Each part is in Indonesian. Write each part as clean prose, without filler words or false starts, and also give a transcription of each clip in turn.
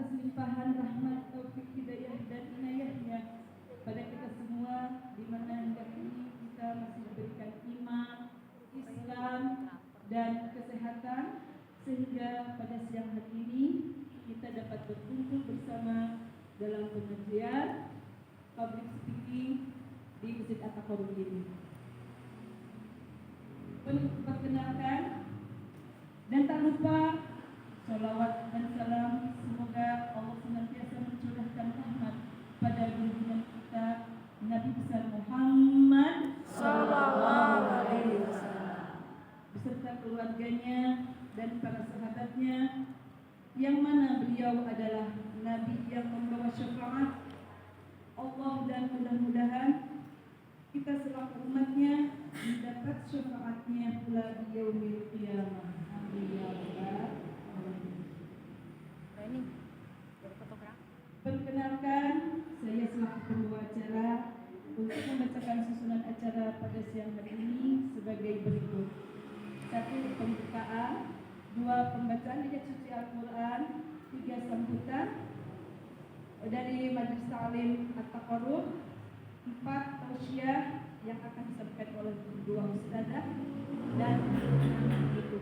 atas limpahan rahmat, taufik, hidayah dan inayahnya pada kita semua, di mana hingga kini kita masih diberikan iman, Islam dan kesehatan, sehingga pada siang hari ini kita dapat berkumpul bersama dalam pengajian public speaking di Masjid At-Taqarrub ini. Perkenalkan dan tak lupa salawat dan salam semoga Allah senantiasa mencurahkan rahmat pada junjungan kita Nabi besar Muhammad sallallahu alaihi wasallam beserta keluarganya dan para sahabatnya, yang mana beliau adalah Nabi yang membawa syafaat Allah, dan mudah-mudahan kita selaku umatnya mendapat syafaatnya pula di yaumil qiyamah. Amin ya rabbal alamin. Perkenalkan, saya selaku pembawa acara untuk membacakan susunan acara pada siang hari ini sebagai berikut. 1. Pembukaan, 2. Pembacaan ayat suci Al-Quran, 3. Sambutan dari Majelis Ta'lim At-Taqarrub, 4. Tausiah yang akan disampaikan oleh dua ustadzah, dan itu.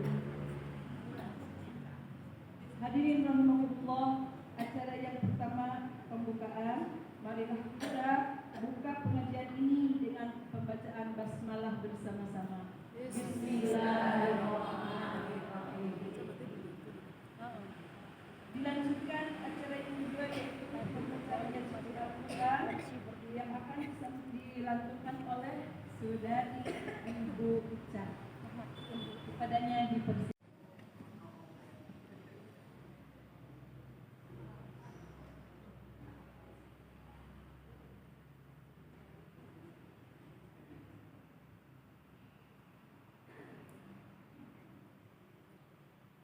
Hadirin rahimahullah, acara yang pertama pembukaan. Marilah kita buka pengajian ini dengan pembacaan basmalah bersama-sama. Bismillahirrahmanirrahim. Dilanjutkan acara yang kedua, yaitu pembacaan ayat suci Al-Quran yang akan dilantunkan oleh saudari Ibu Ica. Kepadanya dipersilakan.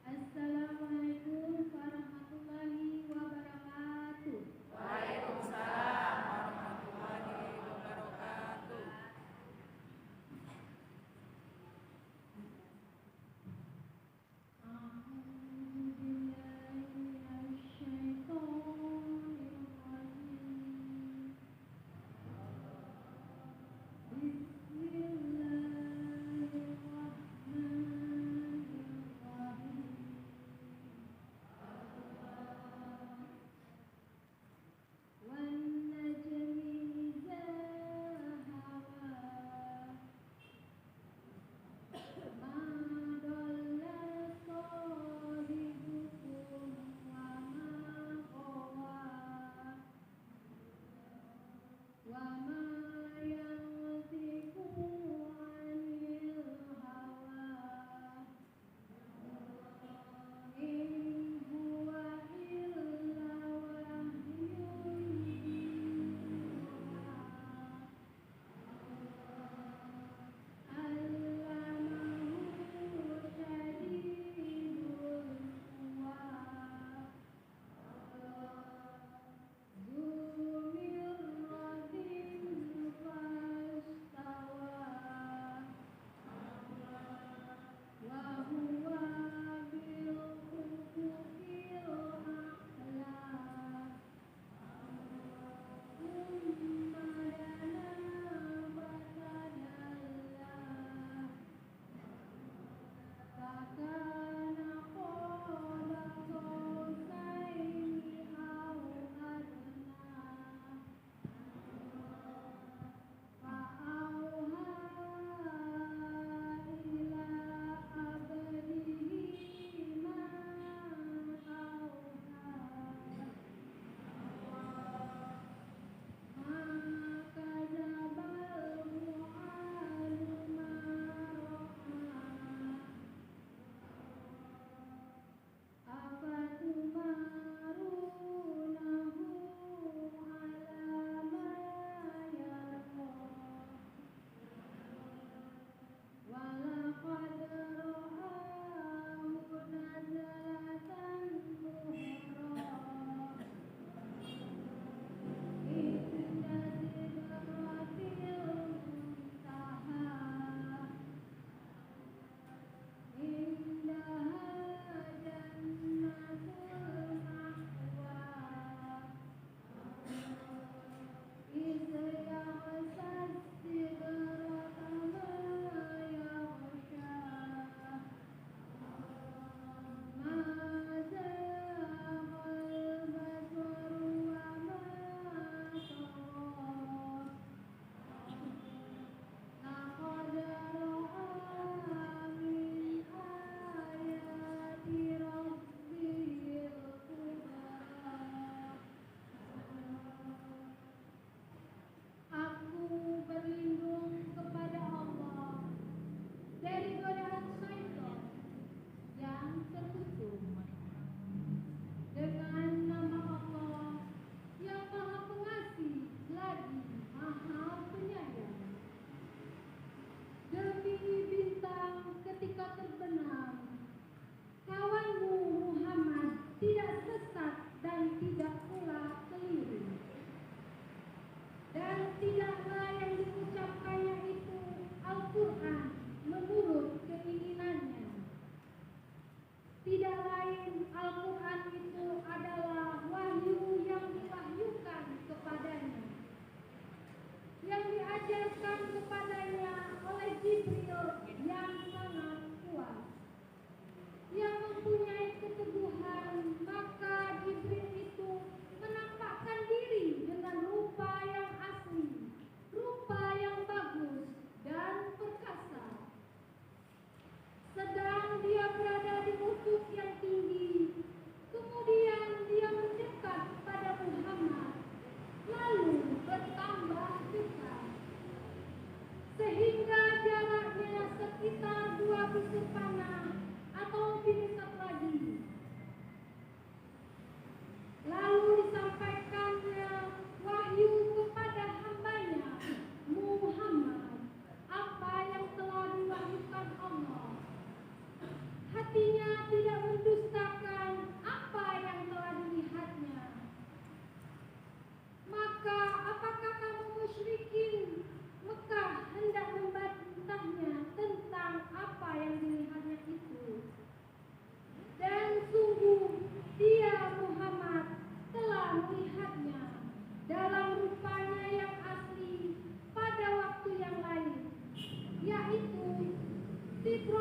Assalamualaikum warahmatullahi wabarakatuh. Waalaikumsalam warahmatullahi wabarakatuh.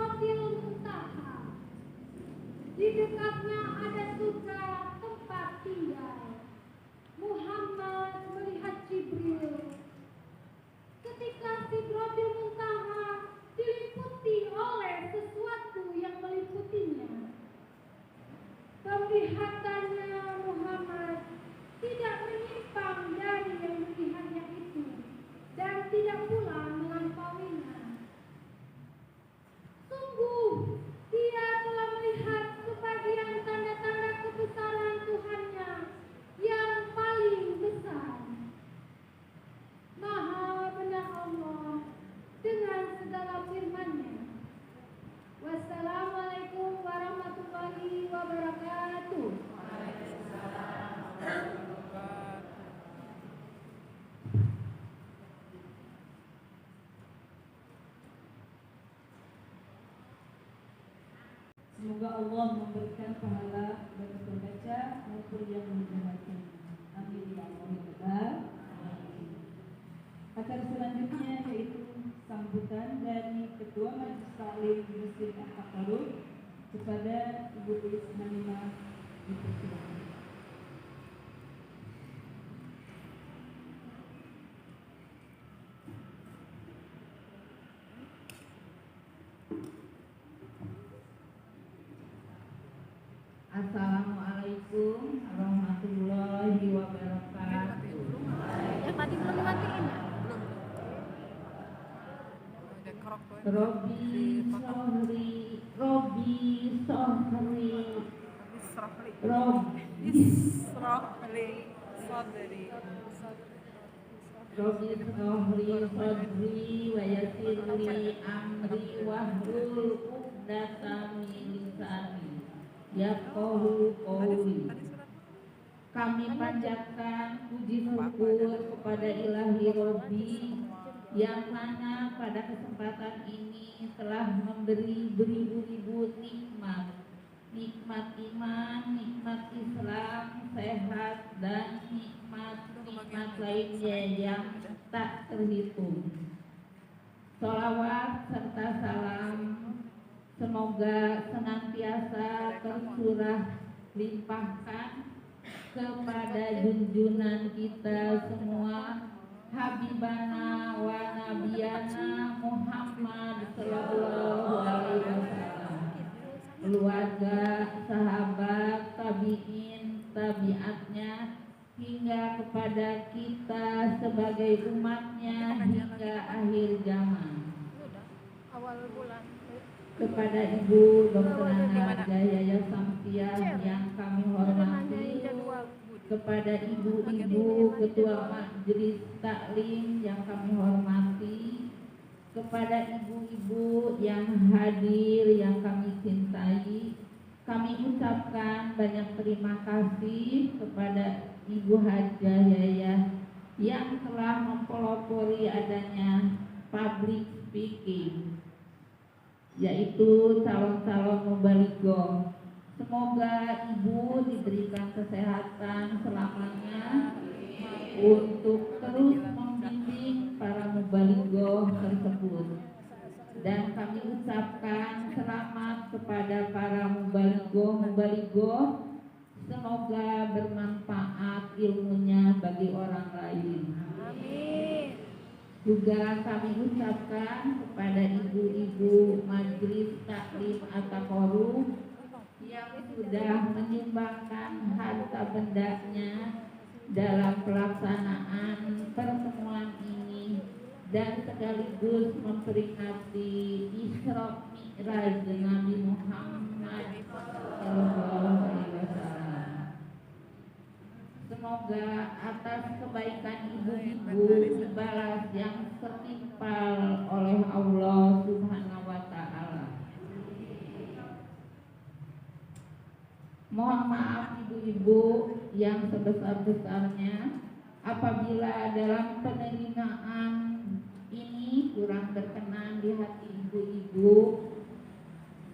Sidratil Muntaha. Di dekatnya ada surga tempat tinggal. Muhammad melihat Jibril. Ketika Sidratil Muntaha diliputi oleh sesuatu yang meliputinya, penglihatannya Muhammad tidak menyimpang dari yang dilihatnya itu dan tidak pula melampauinya. Sungguh, dia telah melihat sebagian tanda-tanda kebesaran Tuhannya yang paling besar. Maha benar Allah dengan segala firman-Nya. Wassalamualaikum warahmatullahi wabarakatuh. Semoga Allah memberikan pahala bagi pembaca maupun yang mendengarkan. Amin ya Allah. Acara selanjutnya yaitu sambutan dari Ketua Majelis Taklim Masjid Al-Taqarrub kepada Ibu Ismailah dipersilakan. Assalamualaikum warahmatullahi wabarakatuh. Yang tadi belum dimatiin. Robi sohri, Robi sohri, Robi sohri wa yassirli amri wahlul 'uqdatam min lisani yafqahu qawli. Kami panjatkan puji syukur kepada Ilahi Robbi yang mana pada kesempatan ini telah memberi beribu-ribu nikmat iman, nikmat Islam, sehat, dan nikmat lainnya yang tak terhitung. Sholawat serta salam semoga senantiasa tercurah limpahkan kepada junjungan kita semua, Habibana wa Nabiyana Muhammad sallallahu alaihi wasallam, keluarga, sahabat, tabi'in, tabi'atnya, hingga kepada kita sebagai umatnya hingga akhir zaman. Kepada Ibu Dr. Nana Jaya Samsiah yang kami hormati, kepada ibu-ibu ketua majelis taklim yang kami hormati, kepada ibu-ibu yang hadir yang kami cintai, kami ucapkan banyak terima kasih kepada Ibu Hajah Yayah yang telah mempelopori adanya public speaking, yaitu calon-calon mubalighah. Semoga Ibu diberikan kesehatan selamanya untuk terus membimbing para mubalighah tersebut. Dan kami ucapkan selamat kepada para mubalighah. Semoga bermanfaat ilmunya bagi orang lain. Amin. Juga kami ucapkan kepada ibu-ibu Majelis Taklim At-Taqarrub yang sudah menyumbangkan harta bendanya dalam pelaksanaan pertemuan ini dan sekaligus memperingati Isra Mi'raj Nabi Muhammad sallallahu alaihi wasallam. Semoga atas kebaikan ibu-ibu dibalas yang setimpal oleh Allah Subhanahu wa taala. Mohon maaf ibu-ibu yang sebesar-besarnya apabila dalam penerimaan ini kurang berkenan di hati ibu-ibu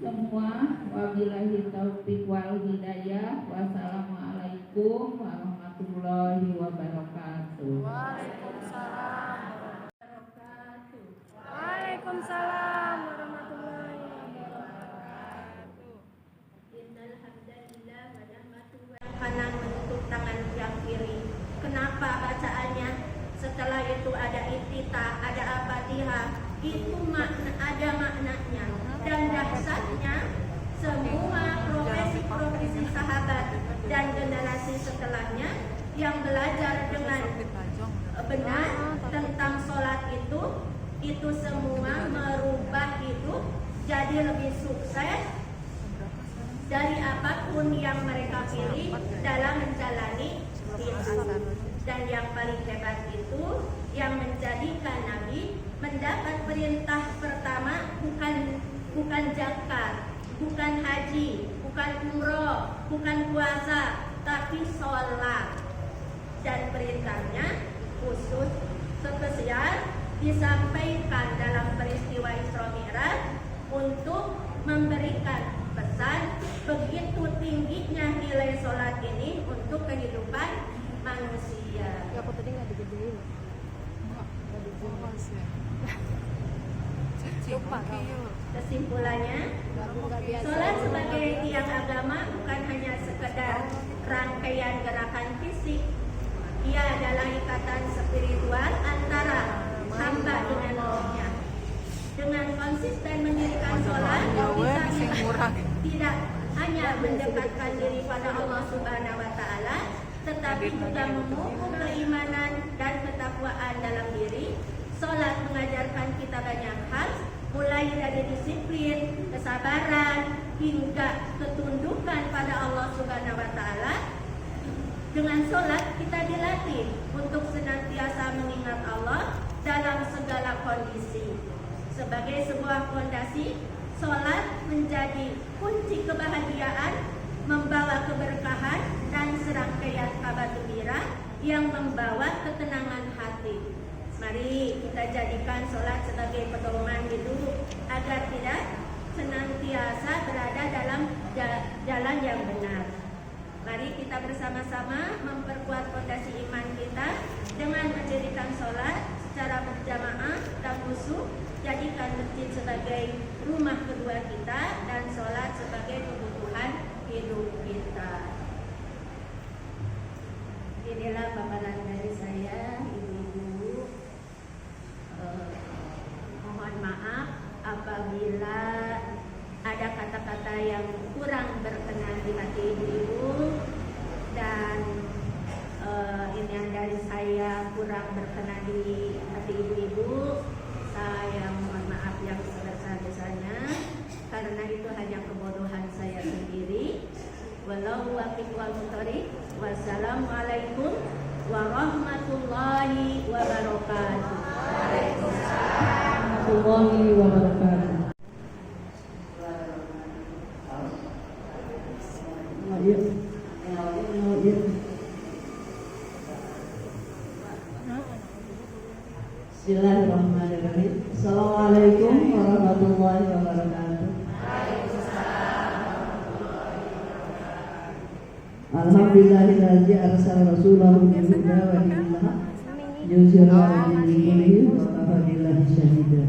semua. Wabillahi taufiq wal hidayah. Wassalamualaikum warahmatullahi wabarakatuh. Waalaikumsalam warahmatullahi wabarakatuh. kanan menutup tangan yang kiri. Kenapa bacaannya? Setelah itu ada iftitah, ada al-fatihah. Itu ada maknanya. Dan dahsyatnya semua profesi-profesi sahabat dan generasi setelahnya yang belajar dengan benar tentang sholat itu semua merubah hidup jadi lebih sukses dari apapun yang mereka pilih dalam menjalani hidup. Dan yang paling hebat itu yang menjadikan Nabi mendapat perintah pertama bukan zakat, bukan haji, bukan umroh, bukan puasa, tapi sholat. Dan perintahnya khusus spesial disampaikan dalam peristiwa Isra Mi'raj untuk memberikan pesan begitu tingginya nilai sholat ini untuk kehidupan manusia. Ya, aku tadi nggak digedein. Lupa kau. Kesimpulannya, sholat sebagai tiang agama bukan hanya sekedar rangkaian gerakan fisik. Ia adalah ikatan spiritual antara hamba dengan Rohnya. Dengan konsisten mendirikan sholat, kita tidak hanya mendekatkan diri pada Allah Subhanahu wa Ta'ala, tetapi juga memupuk keimanan dan ketakwaan dalam diri. Sholat mengajarkan kita banyak hal, mulai dari disiplin, kesabaran, hingga ketundukan pada Allah Subhanahu wa Ta'ala. Dengan sholat kita dilatih untuk senantiasa mengingat Allah dalam segala kondisi. Sebagai sebuah fondasi, sholat menjadi kunci kebahagiaan, membawa keberkahan dan serangkaian kabar gembira yang membawa ketenangan hati. Mari kita jadikan sholat sebagai pedoman hidup agar tidak senantiasa berada dalam jalan yang benar. Mari kita bersama-sama memperkuat fondasi iman kita dengan mendirikan sholat secara berjamaah dan khusyuk. Jadikan masjid sebagai rumah kedua kita dan sholat sebagai kebutuhan hidup kita. Inilah paparan dari saya, ibu-ibu. Mohon maaf apabila ada kata-kata yang kurang berkenan di hati ibu-ibu, dan ini yang dari saya kurang berkenan di hati ibu-ibu. Saya mohon maaf yang sebesar-besarnya, karena itu hanya kebodohan saya sendiri. Wallahu a'lam bishawab. Wassalamualaikum warahmatullahi wabarakatuh. Waalaikumsalam warahmatullahi wabarakatuh. Bismillahirrahmanirrahim. Assalamualaikum warahmatullahi wabarakatuh. Alhamdulillahilladzi arsala rasulahu bil huda wa dinil haq yuzhirahu 'ala dinihi wa kafa billahi shahida.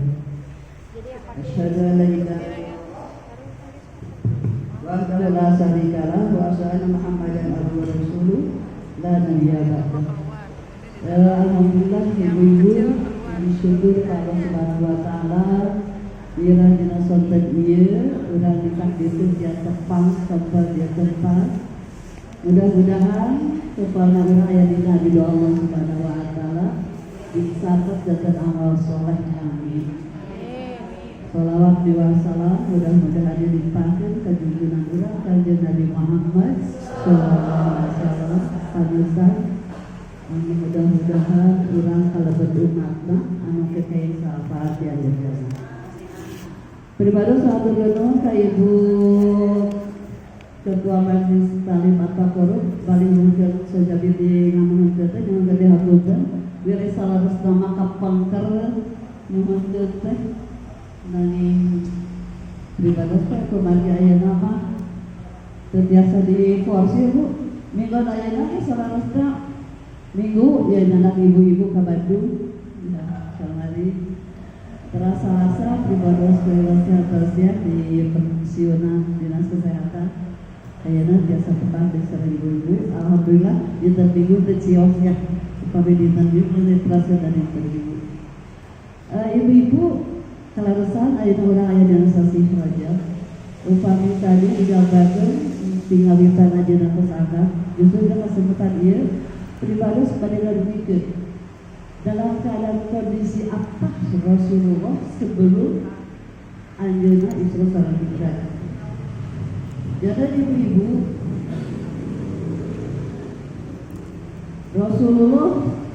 Asyhadu an la ilaha illallah wa la syarika lahu wa asyhadu anna Muhammadan abduhu wa rasuluh la nabiyya ba'dahu. Alhamdulillah ibu-ibu, bersyukur Allah Subhanahu wa Ta'ala birah dina sonten ieu urang ditakdirkeun dia tepang sampel dia tempat. Mudah-mudahan kepala urang aya dina ridho Allah Subhanahu wa Ta'ala dicatat datan amal soleh. Amin. Shalawat wa salam mudah-mudahan dilimpahkeun ka junjungan urang Kanjeng Nabi Muhammad sallallahu alaihi wasallam panusan. Mudah-mudahan urang kalebet umatna anu kekeh syafaat ya Allah. Pribadi sahabat ka Ibu Ketua Majelis Talim At-Taqarrub bali mungkin sajabi di ngamun teh dengan gede hapunten wiri salarosna makapangker nuhun teh nanging pribadi teh kumargi aya nama teu biasa di kursi Bu minggon ayeuna ge salarosna minggu ya anak ibu-ibu ke Bandung ya sekali terasa-rasa pribadi sehat di pensiunan dinas kesehatan Ayeuna biasa tebang desa ibu-ibu. Alhamdulillah interview teh ciosnya supaya interview penetrasi dan interview. Ibu-ibu kalaresan ayeuna urang aya di sasi raja. Upami tadi digambarkeun tingalitan ajeuna kesana, justru kita kesempatan ieu pribadi sebagai lebih dalam keadaan kondisi apa Rasulullah sebelum anjeunna Isra sareng Mi'raj. Jadi ibu-ibu, Rasulullah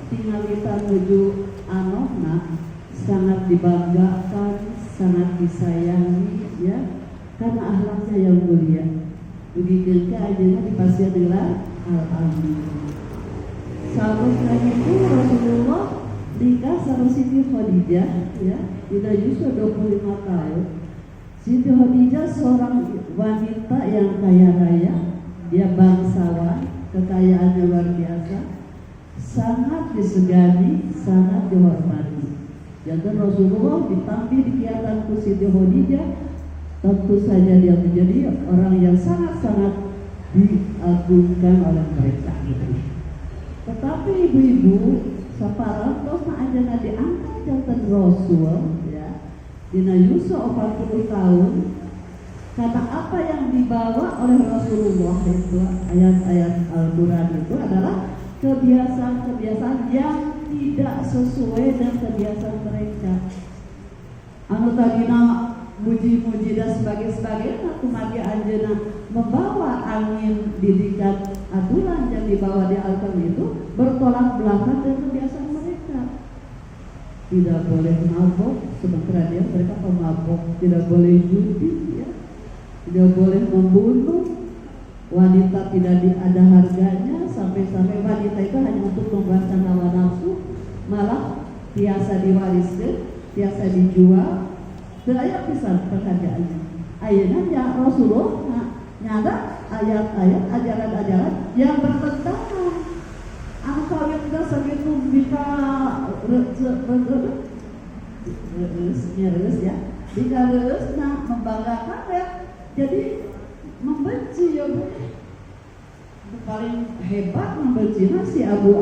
tingalitan menuju anakna sangat dibanggakan, sangat disayangi, ya, karena akhlaknya yang mulia. Begitu ajeuna dipasieun gelar al-amin. Sahabat itu Rasulullah nikah sama Siti Khadijah, ya, udah justru 25 tahun. Siti Khadijah seorang wanita yang kaya raya, dia bangsawan, kekayaannya luar biasa, sangat disegani, sangat dihormati. Jadi Rasulullah ditampil dikiatan ku Siti Khadijah, tentu saja dia menjadi orang yang sangat-sangat diagungkan oleh mereka. Tetapi ibu-ibu, saparantos na ajeuna diangkat janten Rasul, ya, dina Yusuf 40 tahun, karena apa yang dibawa oleh Rasulullah itu ayat-ayat Al-Quran itu adalah kebiasaan-kebiasaan yang tidak sesuai dengan kebiasaan mereka. Anu tadina muji-muji dan sebagainya, kumagi anjeuna membawa angin didikat aturan yang dibawa di Al-Quran itu bertolak belakang dengan kebiasaan mereka. Tidak boleh mabok, sementara dia mereka pemabok. Tidak boleh judi, ya. Tidak boleh membunuh. Wanita tidak ada harganya, sampai-sampai wanita itu hanya untuk memuaskan hawa nafsu, malah biasa diwariskan, biasa dijual. Daya pisan pekerjaannya. Ayeuna ya Rasulullah nyada ayat-ayat ajaran-ajaran yang bertentangan. Angka kita segitu bisa reus ya. Jika reus membanggakan ya. Jadi membenci ya Bu. Paling hebat membenci si Abu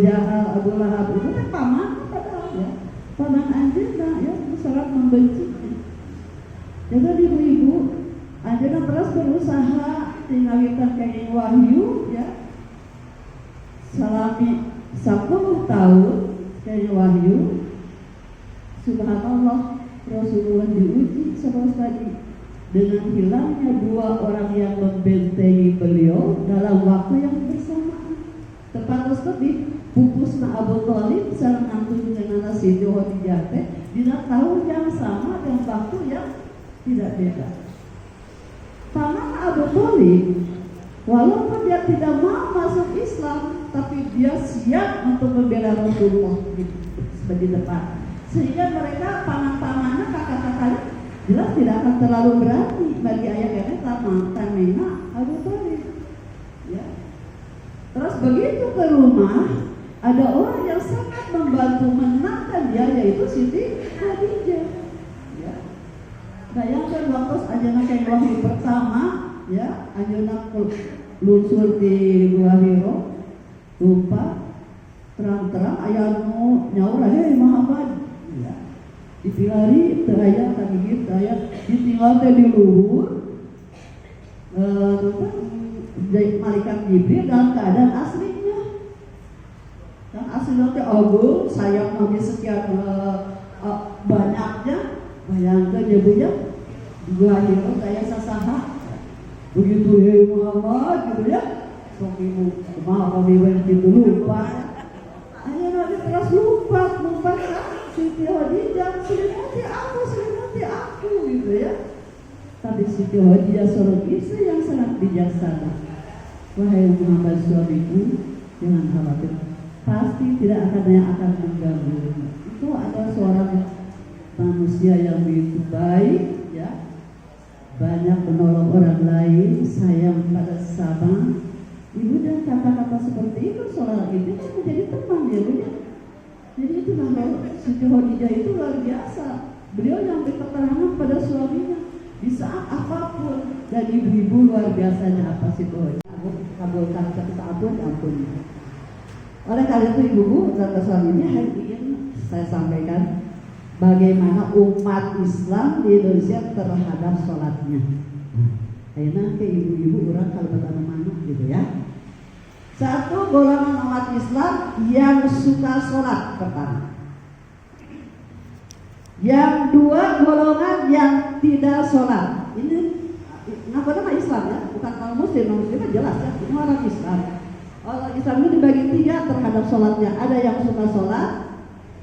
Jahal, Abu Lahab itu kan paman padahal ya. Paman anjeunna ya sangat membenci. Jadi ibu-ibu, anjeunna terus berusaha tinggalkan kenging wahyu ya. Salami 10 tahun kenging wahyu. Subhanallah, Rasulullah diuji terus tadi dengan hilangnya 2 orang yang membentengi beliau dalam waktu yang bersamaan. Tepat sekali pupusna Abu Thalib sareng antun dengan Siti Khadijah teh dina tahun yang sama dan waktu yang tidak beda. Paman Abu Thalib walaupun dia tidak mau masuk Islam, tapi dia siap untuk membela Rasulullah di depan. Sehingga mereka paman-pamannya, kakak-kakaknya jelas tidak akan terlalu berani bagi ayah-ayahnya tanmena Abu Thalib. Ya. Terus begitu ke rumah, ada orang yang sangat membantu menenangkan dia, yaitu Siti Khadijah. Ya. Bayangkan waktu ajeuna kayak wahyu pertama, ya, ajeuna lunsur di Gua Hiro, lupa terang-terang aya nu nyaur aya Muhammad. Ya. Dipilari teu aya kagigit aya ditinggal teh di luhur. Malaikat Jibril dalam keadaan aslinya. Dan aslinya teh agung, sayap nabi sekian banyaknya. Bayangkan ya Bu ya, Gua Hiro saya sasaha. Begitu hei Muhammad gitu ya. Sok ibu, maaf kami begitu lupa. Hanya nabi terus lupa Siti Khadijah, selimati aku gitu ya. Tapi Siti Khadijah seorang istri yang sangat bijaksana. Wahai Muhammad suamiku, jangan khawatir, pasti tidak akan yang akan mengganggu. Itu adalah seorang manusia yang begitu baik, ya, banyak menolong orang lain, sayang pada sesama. Ibu dan kata-kata seperti itu seorang ibu kan menjadi teman ya Bu ya. Jadi itulah Siti Khadijah itu luar biasa. Beliau yang berketerangan pada suaminya di saat apapun. dan ibu-ibu luar biasanya apa sih boy? Kabulkan kita ampun. Oleh karena itu ibu-ibu dan suaminya hari ini saya sampaikan bagaimana umat Islam di Indonesia terhadap sholatnya. Akhirnya ke ibu-ibu orang kalau mana gitu ya. Satu, golongan umat Islam yang suka sholat pertama. Yang dua, golongan yang tidak sholat. Ini ngaku nama Islam ya, bukan orang Muslim. Orang Muslim jelas ya, ini orang Islam. Orang Islam itu dibagi tiga terhadap sholatnya. Ada yang suka sholat,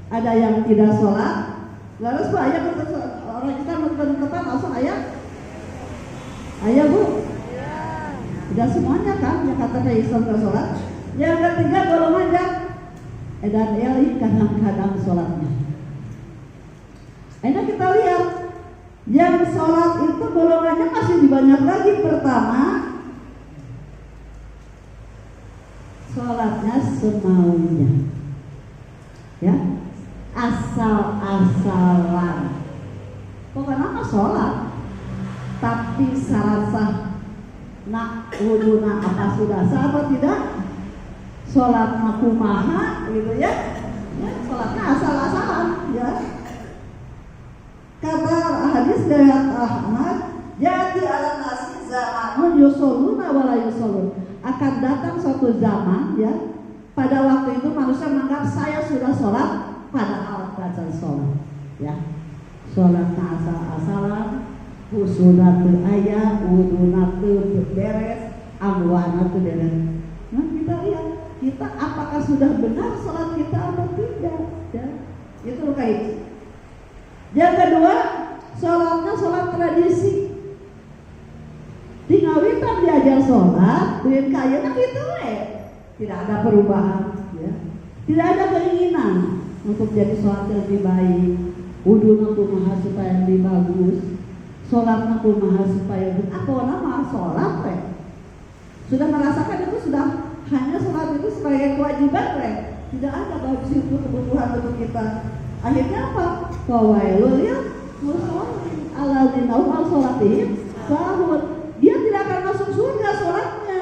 ada yang tidak sholat. Lalu semua ayat orang Islam menentukan langsung ayat. Ayat bu. Tidak semuanya kan yang katanya Islam gak sholat. Yang ketiga golongan yang edan eli kadang-kadang sholatnya. Enak kita lihat yang sholat itu golongannya masih banyak lagi. Pertama, sholatnya semaunya, ya, asal-asalan. Pokoknya mah sholat, tapi sarasa nak wuduna apa sudah sah atau tidak, sholat makumaha gitu ya, sholatnya asal-asalan ya. Kata hadis dari Ahmad, jadi ala nasi zamanun yusoluna wala yusolun, akan datang suatu zaman ya, pada waktu itu manusia menganggap saya sudah sholat padahal bukan sholat ya, sholatnya asal-asalan, Usunatu ayah, wudunatu beres, amwanatu beres. Nah kita lihat, kita apakah sudah benar sholat kita atau tidak? Ya, itu kait. Yang kedua, sholatnya sholat tradisi. Tinggal witan diajar sholat, duit kaya, nah gitu tidak ada perubahan, ya. Tidak ada keinginan untuk jadi sholat yang lebih baik. Wudunatu maha supaya lebih bagus. Sholatnya kumaha supaya aku nama sholat sudah merasakan itu sudah hanya sholat itu sebagai kewajiban tidak ada bagi itu kebutuhan untuk kita. Akhirnya apa? Fawailul ya musholin alladzina hum an sholatihim sahun. Dia tidak akan masuk surga sholatnya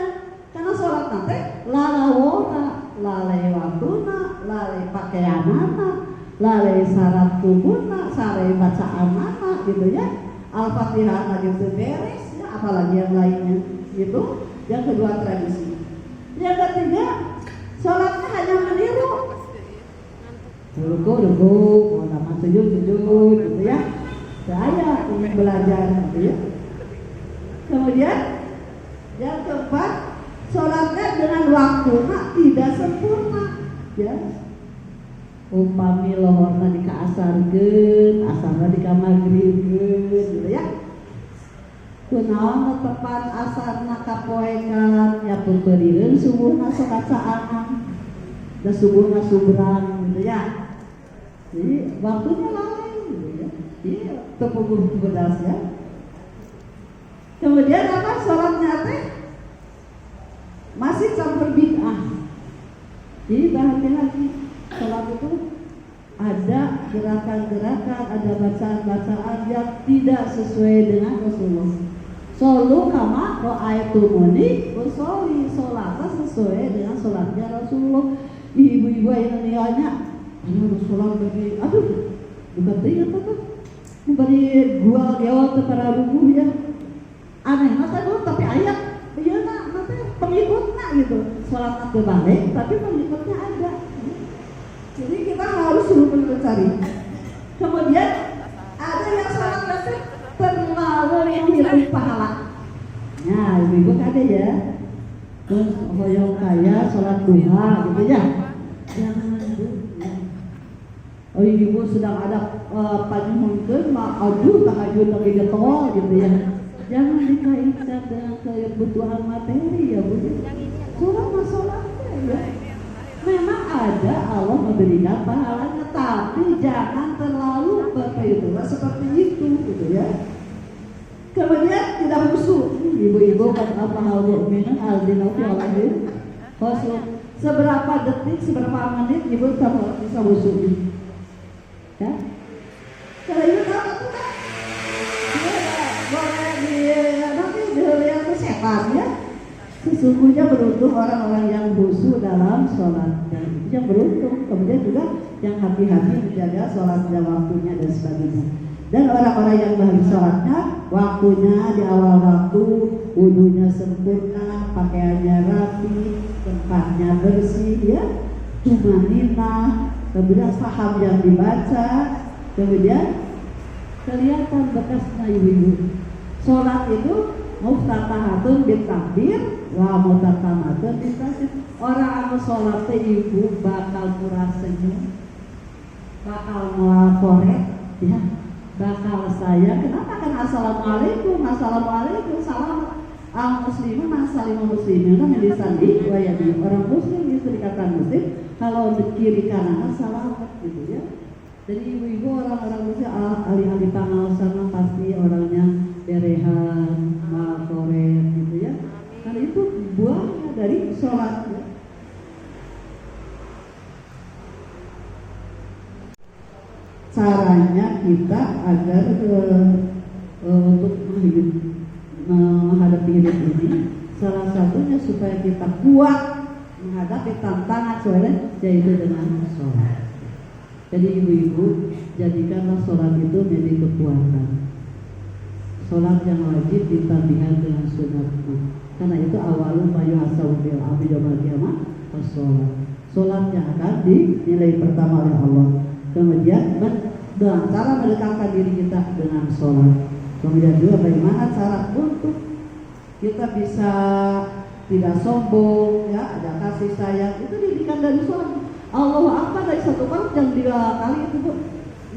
karena sholat nanti lalawora, lalai waktuna, lalai pakaianana, lalai syarat tubuhna, lalai bacaanana gitu ya. Al-Fatihah lagi itu beres, ya, apalagi yang lainnya. Itu yang kedua tradisi. Yang ketiga, sholatnya hanya meniru. Ruku, mau tamat sujud gitu ya. Saya ingin belajar gitu ya. Kemudian yang keempat, sholatnya dengan waktu tidak sempurna. Ya. Umpami lohorna dikaasarkeun, asarna dikamaghribkeun gitu ya. Kunaon tepan asarna kapoekan ya peukeurieun subuhna sok kacaan. Da subuhna subrang gitu ya. Jadi waktunya lain gitu ya. Iya, tepuguh bedas ya. Kemudian apa sholatnya teh masih campur bid'ah. Jadi bahagia lagi. Sholat itu ada gerakan-gerakan, ada bacaan-bacaan yang tidak sesuai dengan Rasulullah. Solu kama ro'aitumuni usolli, sholatnya sesuai dengan sholatnya Rasulullah. Ibu-ibu Indonesia aduh sholat lagi, aduh bukan tinggal tuh beri gua jawab kepada buku ya aneh masa dulu tapi ayat iya nak nanti pengikutnya gitu sholatnya kebalik tapi pengikutnya ada. Jadi kita harus suruh mencari. Kemudian ada yang sholat nanti terlalu menghitung pahala. Nah, ibu ada ya. Terus hoyong kaya sholat duha gitu ya. Jangan ibu sedang ada pagi mungkin aduh tahajud lagi getol gitu ya. Jangan dikaitkan dengan kebutuhan materi ya bu. Sholat masalahnya ya. Memang ada Allah memberikan pahalanya, tapi jangan terlalu berpihak seperti itu, gitu ya. Kemudian tidak musuh. Ibu-ibu kan apa hal mukminin aldinofi alamin. Seberapa detik, seberapa menit ibu bisa musuh. Ya. Kalau ibu tahu tuh kan, dia boleh di nanti setan ya. Sesungguhnya beruntung orang-orang yang khusyuk dalam sholatnya, itu yang beruntung. Kemudian juga yang hati-hati menjaga sholatnya, waktunya dan sebagainya. Dan orang-orang yang baru sholatnya, waktunya di awal waktu, wudunya sempurna, pakaiannya rapi, tempatnya bersih ya, tumanina, kemudian paham yang dibaca, kemudian kelihatan bekasnya ibu-ibu. Sholat itu muftatahatun bitakbir wa mutatamatun bitasbih. Orang anu sholat teh ibu bakal murah senyum, bakal melaporet ya, bakal sayang. Kenapa? Kan assalamualaikum, assalamualaikum, salam al muslimun asalimu muslimin kan yang disandi wa yadi. Orang muslim itu dikatakan muslim kalau di kiri kanan salamat gitu ya. Jadi ibu-ibu orang-orang muslim ahli-ahli pengawasan pasti orangnya berehan, malaporet gitu ya. Karena itu buahnya dari sholat ya. Caranya kita agar untuk menghadapi hidup ini, salah satunya supaya kita kuat menghadapi tantangan soalnya, yaitu dengan sholat. Jadi ibu-ibu, jadikanlah sholat itu menjadi kekuatan. Sholat yang wajib ditambahkan dengan sunatnya. Karena itu awalul mayuhasabu bil abdi yaumil qiyamah as-sholat. Sholat yang akan dinilai pertama oleh Allah. Kemudian dengan cara mendekatkan diri kita dengan sholat. Kemudian juga bagaimana cara untuk kita bisa tidak sombong, ya, ada kasih sayang. Itu didikan dari sholat. Allahu Akbar dari satu kali yang 3 kali itu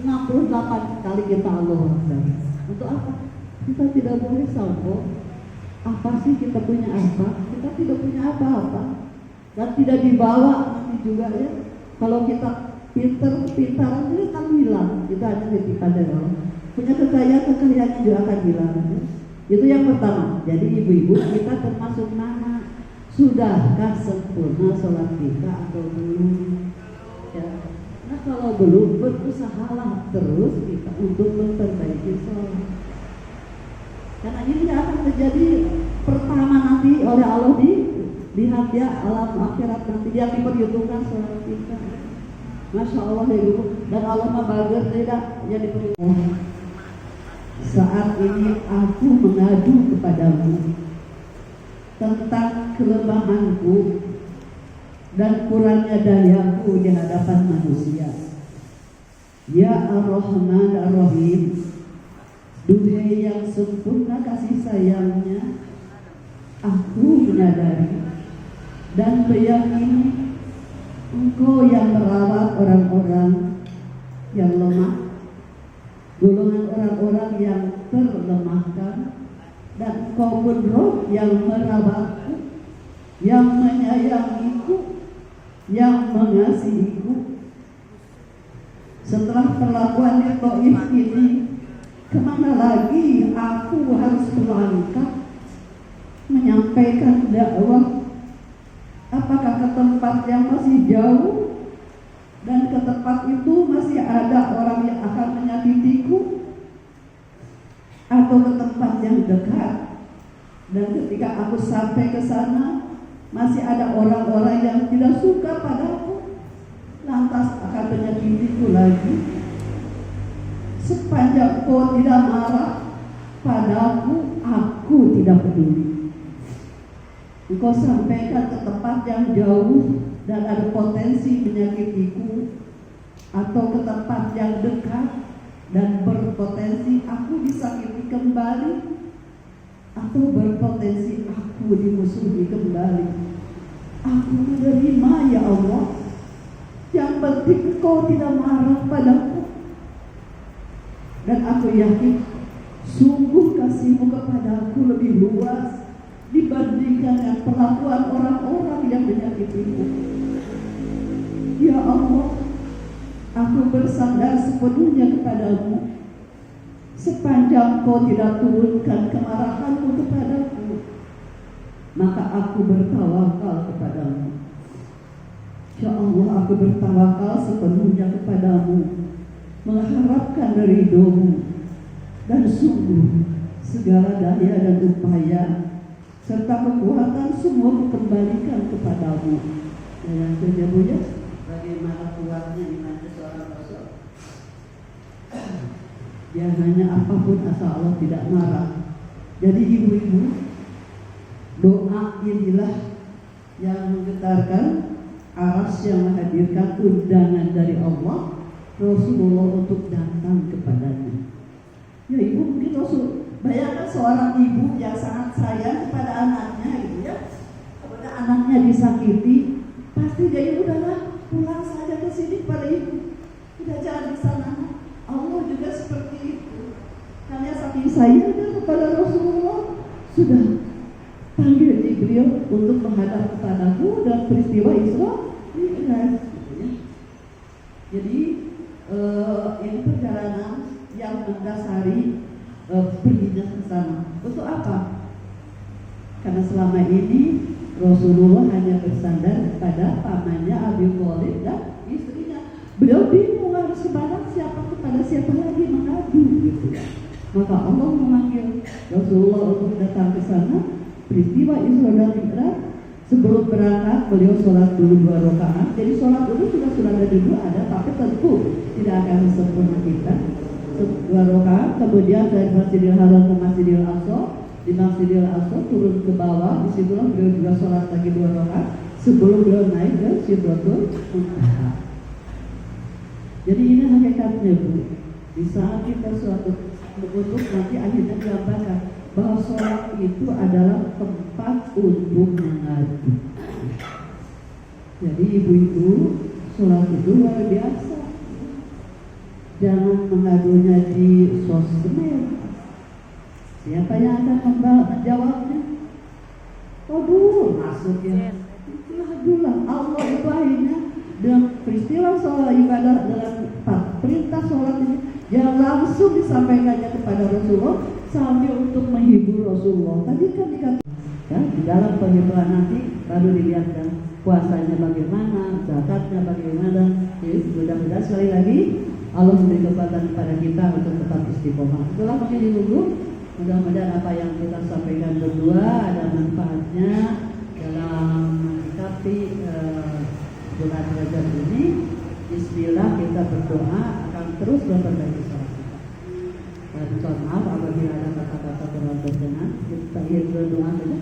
68 kali kita Allahu Akbar. Untuk apa? Kita tidak boleh sombong. Apa sih kita punya apa? Kita tidak punya apa-apa dan tidak dibawa nanti juga ya. Kalau kita pintar-pintaran itu kan hilang. Kita hanya titipan dari Allah. Punya kekayaan juga akan hilang. Ya. Itu yang pertama. Jadi ibu-ibu kita termasuk mana? Sudahkah sempurna sholat kita atau belum? Ya. Nah kalau belum, berusahalah terus kita untuk memperbaiki sholat. Karena ini akan terjadi pertama nanti oleh Allah lihat ya alam akhirat nanti yang diperhitungkan sholat kita. Masya Allah ya ibu. Dan Allah mabager tidak yang diperhitungkan. Saat ini aku mengadu kepadamu tentang kelemahanku dan kurangnya dayaku di hadapan manusia. Ya Ar-Rahman Ar-Rahim, duhai yang sempurna kasih sayangnya, aku menyadari dan meyakini Engkau yang merawat orang-orang yang lemah, golongan orang-orang yang terlemahkan, dan Engkau pun Roh yang merawatku, yang menyayangiku, yang mengasihiku. Setelah perlakuan di Taif ini, kemana lagi aku harus melangkah menyampaikan dakwah? Apakah ke tempat yang masih jauh dan ke tempat itu masih ada orang yang akan menyakitiku, atau ke tempat yang dekat dan ketika aku sampai ke sana masih ada orang-orang yang tidak suka padaku, lantas akan menyakitiku lagi? Sepanjang kau tidak marah padaku, aku tidak peduli. Engkau sampaikan ke tempat yang jauh dan ada potensi menyakitiku, atau ke tempat yang dekat dan berpotensi aku disakiti kembali, atau berpotensi aku dimusuhi kembali. Aku menerima ya Allah. Yang penting Engkau tidak marah padaku. Dan aku yakin sungguh kasih-Mu kepadaku lebih luas dibandingkan dengan perlakuan orang-orang yang menyakitiku. Ya Allah, aku bersandar sepenuhnya kepadamu. Sepanjang Kau tidak turunkan kemarahan-Mu kepadaku, maka aku bertawakal kepadamu. Ya Allah, aku bertawakal sepenuhnya kepadamu, mengharapkan ridho-Mu, dan sungguh segala daya dan upaya serta kekuatan semua kukembalikan kepadamu. Dan yang kedua, ya, bagaimana kuatnya iman seorang rasul. Dia hanya apapun asal Allah tidak marah. Jadi ibu-ibu, doa inilah yang menggetarkan aras yang menghadirkan undangan dari Allah Rasulullah untuk datang kepadanya. Ya ibu, mungkin Rasul, bayangkan seorang ibu yang sangat sayang kepada anaknya gitu ya. Kepada anaknya disakiti, pasti dia udahlah pulang saja ke sini kepada ibu. Udah jangan di sana. Allah juga seperti itu. Hanya saking sayangnya kepada Rasulullah, sudah panggil Jibril untuk menghadap kepadamu dan peristiwa Isra Mi'raj. Jadi ini perjalanan yang mendasari perginya ke sana. Untuk apa? Karena selama ini Rasulullah hanya bersandar kepada pamannya Abi Thalib dan istrinya. Beliau bingung harus kemana, kepada siapa lagi mengadu gitu. Maka Allah memanggil Rasulullah untuk datang ke sana. Peristiwa Isra dan Mi'raj, sebelum berangkat beliau sholat dulu 2 rakaat. Jadi sholat dulu sudah ada dulu ada, tapi tentu tidak akan sempurna kita. 2 rakaat, kemudian dari Masjidil Haram ke Masjidil Aqsa. Di Masjidil Aqsa turun ke bawah, disitulah beliau juga sholat lagi 2 rakaat sebelum beliau naik ke Sidratul Muntaha. Jadi ini hakikatnya Bu. Di saat kita suatu untuk nanti akhirnya digambarkan bahwa sholat itu adalah tempat untuk mengadu. Jadi ibu-ibu, sholat itu luar biasa. Jangan mengadunya di sosmed. Siapa yang akan menjawabnya? Waduh, maksudnya itulah Allah itu akhirnya dengan peristiwa sholat ibadah dengan perintah sholat ini yang langsung disampaikannya kepada Rasulullah sambil untuk menghibur Rasulullah. Tadi kan dikatakan di dalam penghiburan nanti baru dilihatkan puasanya bagaimana, zakatnya bagaimana. Jadi mudah-mudahan sekali lagi Allah memberi kekuatan kepada kita untuk tetap istiqomah. Itulah mungkin dulu. Mudah-mudahan apa yang kita sampaikan berdua ada manfaatnya dalam menyikapi bulan Rajab ini. Bismillah kita berdoa akan terus memperbaiki sholat kita. Dan mohon maaf apabila ada kata-kata kurang berkenan. Kita ingin berdoa saja.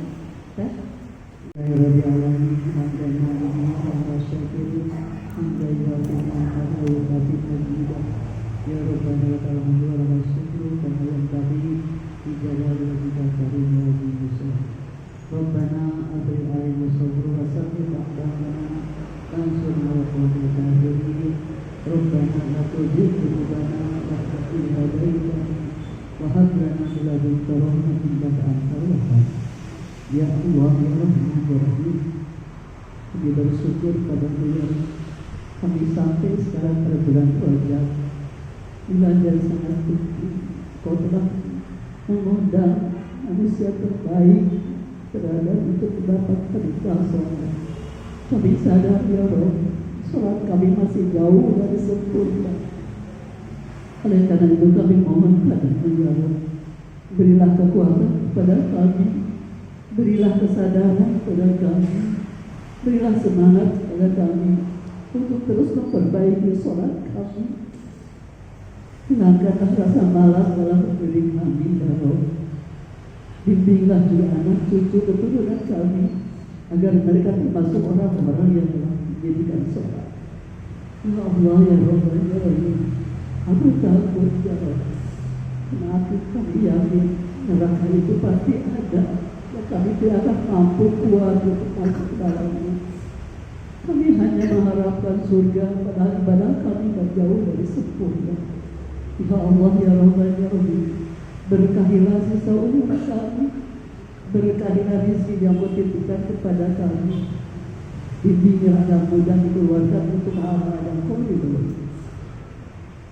Rabbana atri alaina sabra wa sabbit aqdamana wansurna wa qul kafirin. Rabbana la tuzigh qulubana ba'da idh hadaytana wa hab lana min ladunka rahmatan innaka antal wahhab. Ya Allah, ya Rahman ya Rahim, kami bersyukur pada Tuhan. Kami sampai sekarang pada bulan Rajab, bulan yang sangat tinggi. Kau telah mengundang manusia terbaik terhadap untuk mendapatkan sholat. Kami sadar ya Roh, sholat kami masih jauh dari sempurna. Oleh karena itu kami mohon padamu ya Roh, berilah kekuatan kepada kami, berilah kesadaran kepada kami, berilah semangat kepada kami untuk terus memperbaiki sholat kami. Hilangkanlah rasa malas dalam diri kami ya Roh. Bimbinglah juga anak cucu keturunan kami agar mereka termasuk orang-orang yang telah menjadikan sholat. Ya Allah ya Rabbal Alamin, aku takut ya Allah. Kenapa kami yakin neraka itu pasti ada, dan kami tidak akan mampu kuat untuk masuk ke dalamnya. Kami hanya mengharapkan surga, padahal kami jauh dari sempurna. Ya Allah ya Rabbal Alamin, berkahilah sisa umur kami, berkahilah rezeki yang dititipkan kepada kami. Bimbinglah dan mudah dikeluarkan untuk amal yang Kau ridhoi.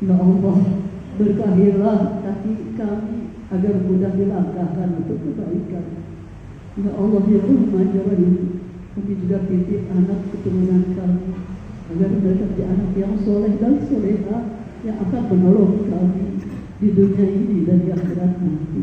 Ya Allah, berkahilah kaki kami agar mudah dilangkahkan untuk kebaikan. Ya Allah ya Rahman ya Rahim, kami juga titip anak keturunan kami agar mereka menjadi anak yang soleh dan soleha yang akan menolong kami di dunia ini dan di akhirat nanti.